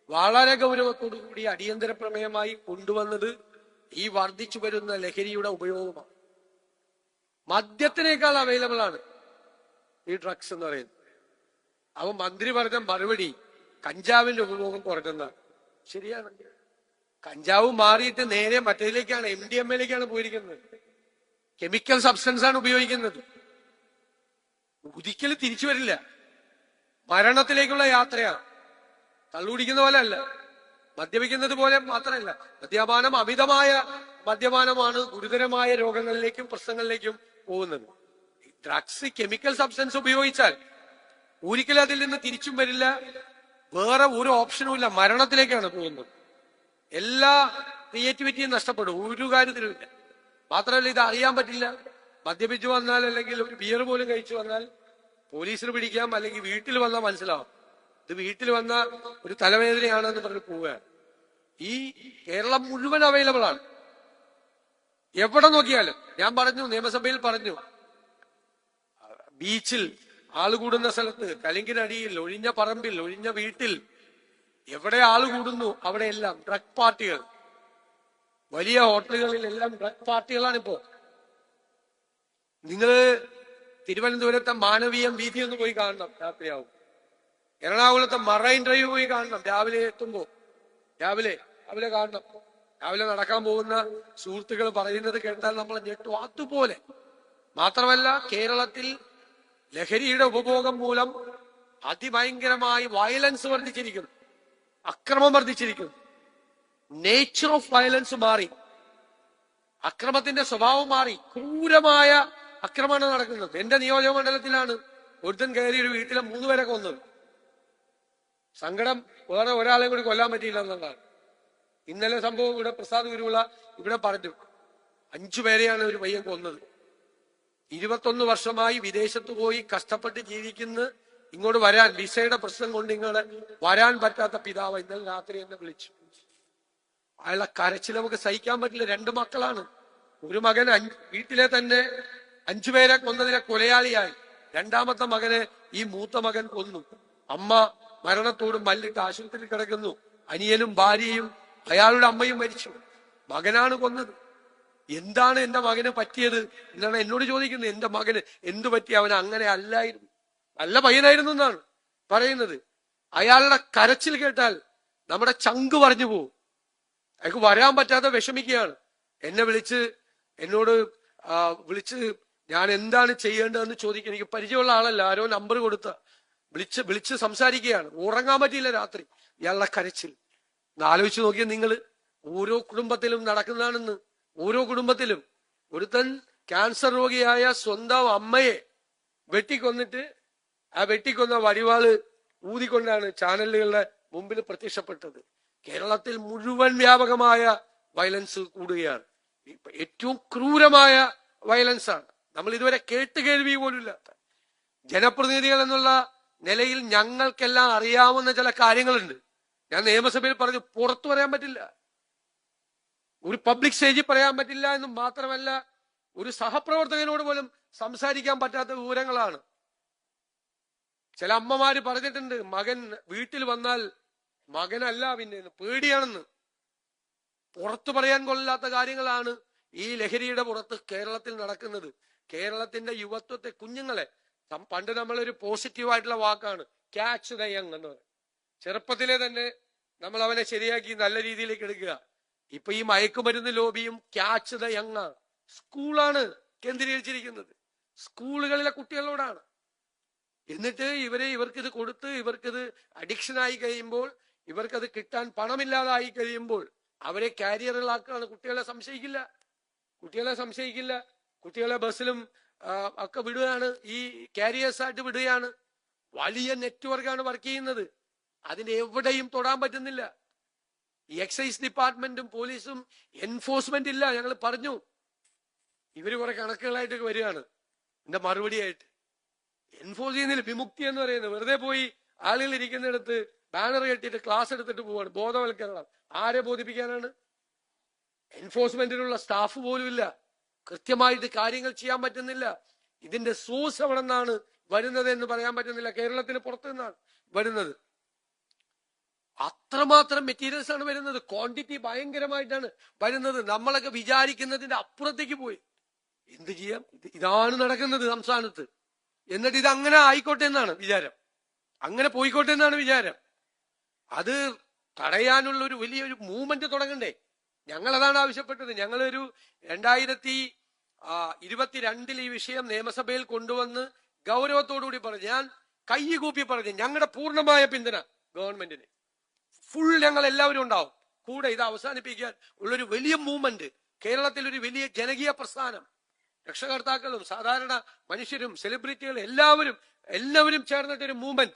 വളരെ ഗൗരവത്തോടു കൂടി അടിയന്തര പ്രമേയമായി കൊണ്ടുവന്നത് ഈ വർദ്ധിച്ചു വരുന്ന ലഹരിയുടെ ഉപയോഗമാണ്. മദ്യത്തിനേക്കാൾ അവൈലബിൾ ആണ് ഈ ഡ്രഗ്സ് എന്ന് പറയുന്നത്. അവൻ മന്ത്രി പറഞ്ഞ മറുപടി കഞ്ചാവിന്റെ ഉപഭോഗം കുറഞ്ഞെന്നാണ്. ശരിയാണ്. കഞ്ചാവ് മാറിയിട്ട് നേരെ മറ്റേതിലേക്കാണ്, MDMA പോയിരിക്കുന്നത്. കെമിക്കൽ സബ്സ്റ്റൻസ് ആണ് ഉപയോഗിക്കുന്നത്. ഒരിക്കലും തിരിച്ചു വരില്ല. മരണത്തിലേക്കുള്ള യാത്രയാണ്. തള്ളുപിടിക്കുന്ന പോലെ അല്ല, മദ്യപിക്കുന്നത് പോലെ മാത്രമല്ല. മദ്യപാനം, അമിതമായ മദ്യപാനമാണ് ഗുരുതരമായ രോഗങ്ങളിലേക്കും പ്രശ്നങ്ങളിലേക്കും പോകുന്നത്. ഡ്രഗ്സ്, കെമിക്കൽ സബ്സ്റ്റൻസ് ഉപയോഗിച്ചാൽ ഒരിക്കലും അതിൽ നിന്ന് തിരിച്ചും വരില്ല. വേറെ ഒരു ഓപ്ഷനും ഇല്ല, മരണത്തിലേക്കാണ് പോകുന്നത്. എല്ലാ ക്രിയേറ്റിവിറ്റിയും നഷ്ടപ്പെടും, ഒരു കാര്യത്തിലുമില്ല. മാത്രമല്ല, ഇത് അറിയാൻ പറ്റില്ല. മദ്യപിച്ചു വന്നാൽ, അല്ലെങ്കിൽ ഒരു ബിയർ പോലും കഴിച്ചു വന്നാൽ പോലീസിന് പിടിക്കാം, അല്ലെങ്കിൽ വീട്ടിൽ വന്നാൽ മനസ്സിലാവും ഇത് വീട്ടിൽ വന്ന ഒരു തലവേദനയാണെന്ന് പറഞ്ഞ് പോവുകയാണ്. ഈ കേരളം മുഴുവൻ അവൈലബിൾ ആണ്, എവിടെ നോക്കിയാലും. ഞാൻ പറഞ്ഞു, നിയമസഭയിൽ പറഞ്ഞു, ബീച്ചിൽ, ആള് കൂടുന്ന സ്ഥലത്ത്, കലിങ്കിനടിയിൽ, ഒഴിഞ്ഞ പറമ്പിൽ, ഒഴിഞ്ഞ വീട്ടിൽ, എവിടെ ആള് കൂടുന്നു അവിടെയെല്ലാം ഡ്രഗ് പാർട്ടികൾ. വലിയ ഹോട്ടലുകളിലെല്ലാം ഡ്രഗ് പാർട്ടികളാണിപ്പോ. നിങ്ങള് തിരുവനന്തപുരത്തെ മാനവീയം വീതി ഒന്ന് പോയി കാണണം, രാത്രിയാവും. എറണാകുളത്തെ മറൈൻ ഡ്രൈവ് പോയി കാണണം, രാവിലെ എത്തുമ്പോ. രാവിലെ കാണണം. രാവിലെ നടക്കാൻ പോകുന്ന സുഹൃത്തുക്കൾ പറയുന്നത് കേട്ടാൽ നമ്മൾ ഞെട്ടും. അതുപോലെ മാത്രമല്ല, കേരളത്തിൽ ലഹരിയുടെ ഉപഭോഗം മൂലം അതിഭയങ്കരമായി വയലൻസ് വർദ്ധിച്ചിരിക്കുന്നു, അക്രമം വർദ്ധിച്ചിരിക്കുന്നു. നേച്ചർ ഓഫ് വയലൻസ് മാറി, അക്രമത്തിന്റെ സ്വഭാവം മാറി. ക്രൂരമായ അക്രമമാണ് നടക്കുന്നത്. എന്റെ നിയോജക മണ്ഡലത്തിലാണ് ഒരുത്തൻ കയറി ഒരു വീട്ടിലെ 3 പേരെ കൊന്നത്. സങ്കടം, വേറെ ഒരാളെയും കൂടി കൊല്ലാൻ പറ്റിയില്ല എന്നുള്ളതാണ്. ഇന്നലെ സംഭവം ഇവിടെ പ്രസാദ് ഗുരുവിള ഇവിടെ പറഞ്ഞു, 5 പേരെയാണ് ഒരു പയ്യൻ കൊന്നത്. 21 വർഷമായി വിദേശത്ത് പോയി കഷ്ടപ്പെട്ട് ജീവിക്കുന്ന, ഇങ്ങോട്ട് വരാൻ വിസയുടെ പ്രശ്നം കൊണ്ട് ഇങ്ങോട്ട് വരാൻ പറ്റാത്ത പിതാവ് ഇന്നലെ രാത്രി എന്നെ വിളിച്ചു. അയാളെ കരച്ചിൽ നമുക്ക് സഹിക്കാൻ പറ്റില്ല. 2 മക്കളാണ്. ഒരു മകൻ വീട്ടിലെ തന്നെ 5 പേരെ കൊന്നതിനെ കൊലയാളിയായി. 2ാമത്തെ മകനെ ഈ മൂത്ത മകൻ കൊന്നു. അമ്മ മരണത്തോടും മല്ലിട്ട് ആശുപത്രിയിൽ കിടക്കുന്നു. അനിയനും ഭാര്യയും അയാളുടെ അമ്മയും മരിച്ചു. മകനാണ് കൊന്നത്. എന്താണ് എന്റെ മകന് പറ്റിയത് എന്നാണ് എന്നോട് ചോദിക്കുന്നത്. എന്റെ മകന് എന്തു പറ്റി? അവൻ അങ്ങനെ അല്ലായിരുന്നു, നല്ല പയ്യനായിരുന്നു എന്നാണ് പറയുന്നത്. അയാളുടെ കരച്ചിൽ കേട്ടാൽ നമ്മുടെ ചങ്ക് പറഞ്ഞു പോകും. അയാൾക്ക് വരാൻ പറ്റാതെ വിഷമിക്കുകയാണ്. എന്നോട് വിളിച്ച് ഞാൻ എന്താണ് ചെയ്യേണ്ടതെന്ന് ചോദിക്കുക. എനിക്ക് പരിചയമുള്ള ആളല്ല, ആരോ നമ്പർ കൊടുത്ത വിളിച്ച് സംസാരിക്കുകയാണ്. ഉറങ്ങാൻ പറ്റിയില്ല രാത്രി, ഇയാളുടെ കരച്ചിൽ. ആലോചിച്ച് നോക്കിയാൽ നിങ്ങൾ, ഓരോ കുടുംബത്തിലും നടക്കുന്നതാണെന്ന്. ഓരോ കുടുംബത്തിലും ഒരുത്തൻ ക്യാൻസർ രോഗിയായ സ്വന്തം അമ്മയെ വെട്ടിക്കൊന്നിട്ട് ആ വെട്ടിക്കൊന്ന വടിവാള് ഊതിക്കൊണ്ടാണ് ചാനലുകളുടെ മുമ്പിൽ പ്രത്യക്ഷപ്പെട്ടത്. കേരളത്തിൽ മുഴുവൻ വ്യാപകമായ വയലൻസ് കൂടുകയാണ്. ഏറ്റവും ക്രൂരമായ വയലൻസ് ആണ്. നമ്മൾ ഇതുവരെ കേൾവി പോലും ഇല്ലാത്ത. ജനപ്രതിനിധികൾ എന്നുള്ള നിലയിൽ ഞങ്ങൾക്കെല്ലാം അറിയാവുന്ന ചില കാര്യങ്ങളുണ്ട്. ഞാൻ നിയമസഭയിൽ പറഞ്ഞു, പുറത്തു പറയാൻ പറ്റില്ല, ഒരു പബ്ലിക് സ്റ്റേജിൽ പറയാൻ പറ്റില്ല എന്ന് മാത്രമല്ല, ഒരു സഹപ്രവർത്തകനോട് പോലും സംസാരിക്കാൻ പറ്റാത്ത വിവരങ്ങളാണ്. ചില അമ്മമാര് പറഞ്ഞിട്ടുണ്ട്, മകൻ വീട്ടിൽ വന്നാൽ മകനല്ല പിന്നെ പേടിയാണെന്ന്. പുറത്തു പറയാൻ കൊള്ളാത്ത കാര്യങ്ങളാണ് ഈ ലഹരിയുടെ പുറത്ത് കേരളത്തിൽ നടക്കുന്നത്. കേരളത്തിന്റെ യുവത്വത്തെ, കുഞ്ഞുങ്ങളെ, പണ്ട് നമ്മളൊരു പോസിറ്റീവായിട്ടുള്ള വാക്കാണ് ക്യാച്ച് ദ യങ് എന്ന് പറയുന്നത്. ചെറുപ്പത്തിലെ തന്നെ നമ്മൾ അവനെ ശരിയാക്കി നല്ല രീതിയിലേക്ക് എടുക്കുക. ഇപ്പൊ ഈ മയക്കുമരുന്ന് ലോബിയും ക്യാച്ച് ദ യങ് ആണ്. സ്കൂളാണ് കേന്ദ്രീകരിച്ചിരിക്കുന്നത്, സ്കൂളുകളിലെ കുട്ടികളോടാണ്. എന്നിട്ട് ഇവർക്കിത് കൊടുത്ത് ഇവർക്കിത് അഡിക്ഷൻ ആയി കഴിയുമ്പോൾ, ഇവർക്കത് കിട്ടാൻ പണമില്ലാതായി കഴിയുമ്പോൾ അവരെ കാരിയറുകളാക്കുകയാണ്. കുട്ടികളെ സംശയിക്കില്ല. കുട്ടികളെ ബസ്സിലും ഒക്കെ വിടുകയാണ്, ഈ കാരിയേഴ്സ് ആയിട്ട് വിടുകയാണ്. വലിയ നെറ്റ്വർക്കാണ് വർക്ക് ചെയ്യുന്നത്. അതിന് എവിടെയും തൊടാൻ പറ്റുന്നില്ല. ഈ എക്സൈസ് ഡിപ്പാർട്ട്മെന്റും പോലീസും എൻഫോഴ്സ്മെന്റ് ഇല്ല. ഞങ്ങൾ പറഞ്ഞു, ഇവര് കുറെ കണക്കുകളായിട്ട് വരികയാണ്. എന്റെ മറുപടിയായിട്ട് എൻഫോഴ്സ് ചെയ്യുന്നില്ല. വിമുക്തി എന്ന് പറയുന്നത് വെറുതെ പോയി ആളുകൾ ഇരിക്കുന്നിടത്ത് ബാനർ കെട്ടിയിട്ട് ക്ലാസ് എടുത്തിട്ട് പോവാണ്. ബോധവൽക്കരണം ആരെ ബോധിപ്പിക്കാനാണ്? എൻഫോഴ്സ്മെന്റിനുള്ള സ്റ്റാഫ് പോലും ഇല്ല. കൃത്യമായിട്ട് കാര്യങ്ങൾ ചെയ്യാൻ പറ്റുന്നില്ല. ഇതിന്റെ സോഴ്സ് എവിടെ നിന്നാണ് വരുന്നത് എന്ന് പറയാൻ പറ്റുന്നില്ല. കേരളത്തിന് പുറത്തു നിന്നാണ് വരുന്നത്. അത്രമാത്രം മെറ്റീരിയൽസ് ആണ് വരുന്നത്. ക്വാണ്ടിറ്റി ഭയങ്കരമായിട്ടാണ് വരുന്നത്. നമ്മളൊക്കെ വിചാരിക്കുന്നതിന്റെ അപ്പുറത്തേക്ക് പോയി. എന്ത് ചെയ്യാം? ഇതാണ് നടക്കുന്നത് സംസ്ഥാനത്ത്. എന്നിട്ട് ഇത് അങ്ങനെ ആയിക്കോട്ടെ എന്നാണ് വിചാരം, അങ്ങനെ പോയിക്കോട്ടെ എന്നാണ് വിചാരം. അത് തടയാനുള്ള ഒരു വലിയൊരു മൂവ്മെന്റ് തുടങ്ങണ്ടേ? ഞങ്ങളതാണ് ആവശ്യപ്പെട്ടത്. ഞങ്ങളൊരു 2022 ഈ വിഷയം നിയമസഭയിൽ കൊണ്ടുവന്ന് ഗൗരവത്തോടുകൂടി പറഞ്ഞു, ഞാൻ കൈകൂപ്പി പറഞ്ഞു, ഞങ്ങളുടെ പൂർണ്ണമായ പിന്തുണ ഗവൺമെന്റിന് ഫുൾ ഞങ്ങൾ എല്ലാവരും ഉണ്ടാവും കൂടെ. ഇത് അവസാനിപ്പിക്കാൻ ഉള്ളൊരു വലിയ മൂവ്മെന്റ്, കേരളത്തിൽ ഒരു വലിയ ജനകീയ പ്രസ്ഥാനം, രക്ഷകർത്താക്കളും സാധാരണ മനുഷ്യരും സെലിബ്രിറ്റികളും എല്ലാവരും ചേർന്നിട്ടൊരു മൂവ്മെന്റ്